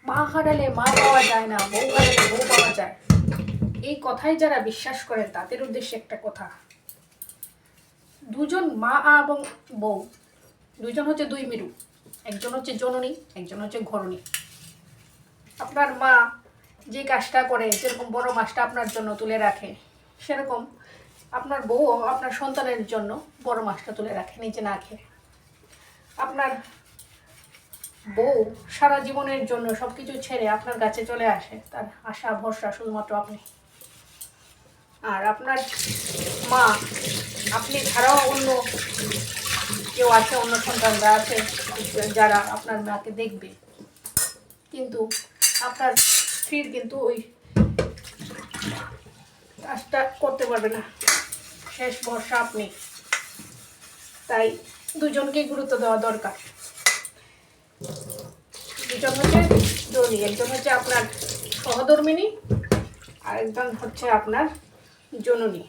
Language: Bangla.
মা হারালে মা পাওয়া যায় না, বউ হারালে বউ পাওয়া যায়, এই কথাই যারা বিশ্বাস করেন তাদের উদ্দেশ্যে একটা কথা। দুজন মা এবং বউ দুইজন হচ্ছে দুই মেরু, একজন হচ্ছে জননী, একজন হচ্ছে ঘরণী। আপনার মা যে কাজটা করে, যেরকম বড় মাছটা আপনার জন্য তুলে রাখে, সেরকম আপনার বউ আপনার সন্তানের জন্য বড় মাছটা তুলে রাখে নিচে না খেয়ে। আপনার বউ সারা জীবনের জন্য সব কিছু ছেড়ে আপনার কাছে চলে আসে, তার আশা ভরসা শুধুমাত্র আপনি। আর আপনার মা, আপনি ছাড়াও অন্য কেউ আছে, অন্য সন্তানরা আছে যারা আপনার মাকে দেখবে, কিন্তু আপনার স্ত্রীর কিন্তু ওই কাজটা করতে পারবে না, শেষ ভরসা আপনি। তাই দুজনকেই গুরুত্ব দেওয়া দরকার। দুজন হচ্ছে জননী, একজন হচ্ছে আপনার সহধর্মিণী, আর একজন হচ্ছে আপনার জননী।